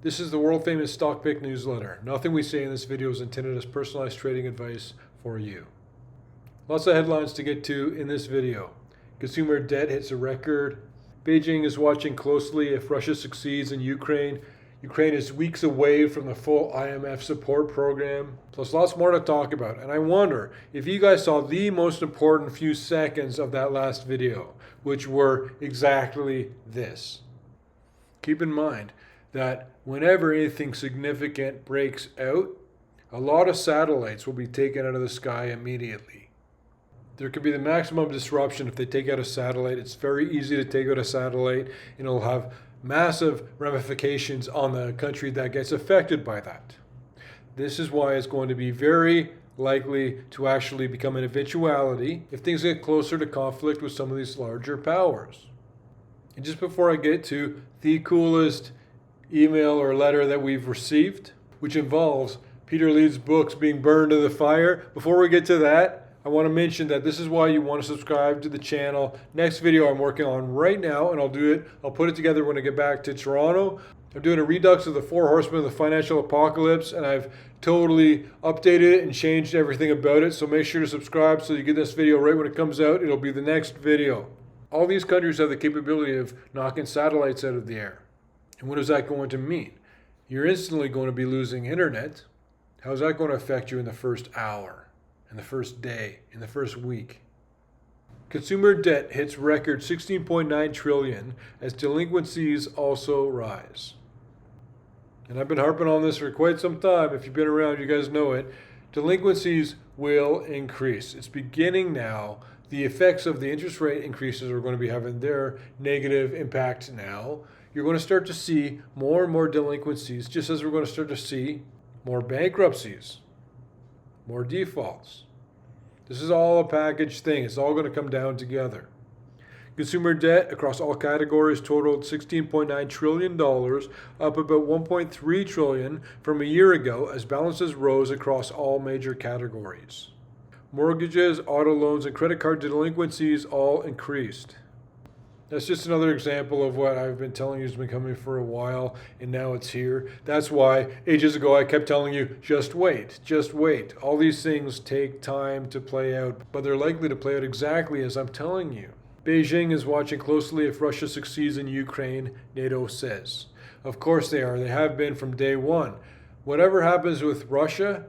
This is the world famous Stock Pick newsletter. Nothing we say in this video is intended as personalized trading advice for you. Lots of headlines to get to in this video. Consumer debt hits a record. Beijing is watching closely if Russia succeeds in Ukraine. Ukraine is weeks away from the full IMF support program. Plus lots more to talk about. And I wonder if you guys saw the most important few seconds of that last video, which were exactly this. Keep in mind that whenever anything significant breaks out, a lot of satellites will be taken out of the sky immediately. There could be the maximum disruption if they take out a satellite. It's very easy to take out a satellite, and it'll have massive ramifications on the country that gets affected by that. This is why it's going to be very likely to actually become an eventuality if things get closer to conflict with some of these larger powers. And just before I get to the coolest email or letter that we've received, which involves Peter Leeds' books being burned in the fire, before we get to that, I want to mention that this is why you want to subscribe to the channel. Next video I'm working on right now, and I'll put it together when I get back to Toronto. I'm doing a redux of the 4 horsemen of the financial apocalypse, and I've totally updated it and changed everything about it. So make sure to subscribe so you get this video right when it comes out. It'll be the next video. All these countries have the capability of knocking satellites out of the air. And what is that going to mean? You're instantly going to be losing internet. How is that going to affect you in the first hour, in the first day, in the first week? Consumer debt hits record 16.9 trillion as delinquencies also rise. And I've been harping on this for quite some time. If you've been around, you guys know it. Delinquencies will increase. It's beginning now. The effects of the interest rate increases are going to be having their negative impact now. You're going to start to see more and more delinquencies, just as we're going to start to see more bankruptcies, more defaults. This is all a package thing. It's all going to come down together. Consumer debt across all categories totaled $16.9 trillion, up about $1.3 trillion from a year ago as balances rose across all major categories. Mortgages, auto loans, and credit card delinquencies all increased. That's just another example of what I've been telling you has been coming for a while, and now it's here. That's why ages ago I kept telling you, just wait, just wait. All these things take time to play out, but they're likely to play out exactly as I'm telling you. Beijing is watching closely if Russia succeeds in Ukraine, NATO says. Of course they are. They have been from day one. Whatever happens with Russia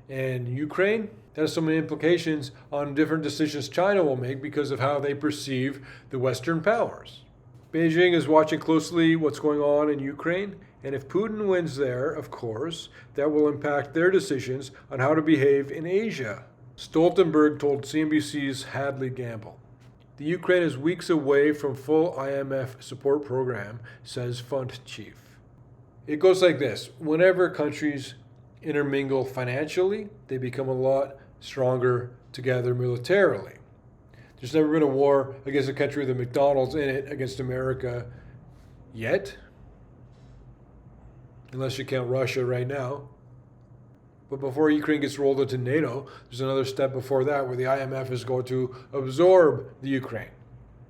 and Ukraine, that has so many implications on different decisions China will make because of how they perceive the Western powers. Beijing is watching closely what's going on in Ukraine, and if Putin wins there, of course, that will impact their decisions on how to behave in Asia. Stoltenberg told CNBC's Hadley Gamble. The Ukraine is weeks away from full IMF support program, says fund chief. It goes like this. Whenever countries intermingle financially, they become a lot stronger together militarily. There's never been a war against a country with a McDonald's in it against America yet, unless you count Russia right now. But before Ukraine gets rolled into NATO, there's another step before that where the IMF is going to absorb the Ukraine.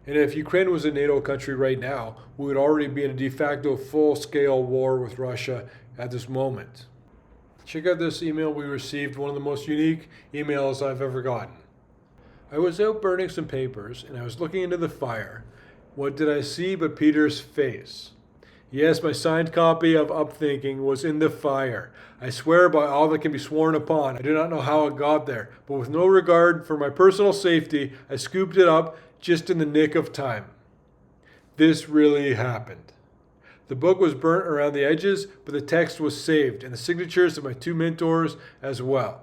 And if Ukraine was a NATO country right now, we would already be in a de facto full-scale war with Russia at this moment. Check out this email we received, one of the most unique emails I've ever gotten. I was out burning some papers and I was looking into the fire. What did I see but Peter's face? Yes, my signed copy of Upthinking was in the fire. I swear by all that can be sworn upon, I do not know how it got there, but with no regard for my personal safety, I scooped it up just in the nick of time. This really happened. The book was burnt around the edges, but the text was saved, and the signatures of my 2 mentors as well.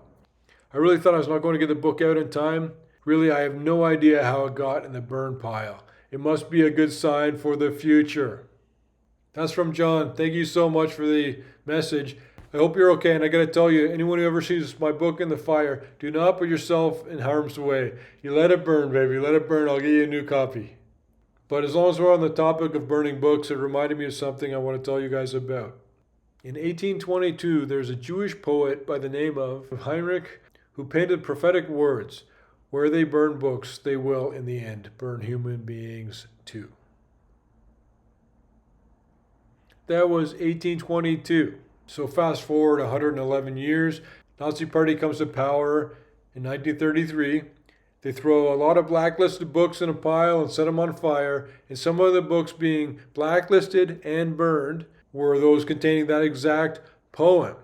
I really thought I was not going to get the book out in time. Really, I have no idea how it got in the burn pile. It must be a good sign for the future. That's from John. Thank you so much for the message. I hope you're okay, and I got to tell you, anyone who ever sees my book in the fire, do not put yourself in harm's way. You let it burn, baby. Let it burn. I'll get you a new copy. But as long as we're on the topic of burning books, it reminded me of something I want to tell you guys about. In 1822, there's a Jewish poet by the name of Heinrich who painted prophetic words. Where they burn books, they will, in the end, burn human beings too. That was 1822. So fast forward 111 years, Nazi Party comes to power in 1933. They throw a lot of blacklisted books in a pile and set them on fire, and some of the books being blacklisted and burned were those containing that exact poem.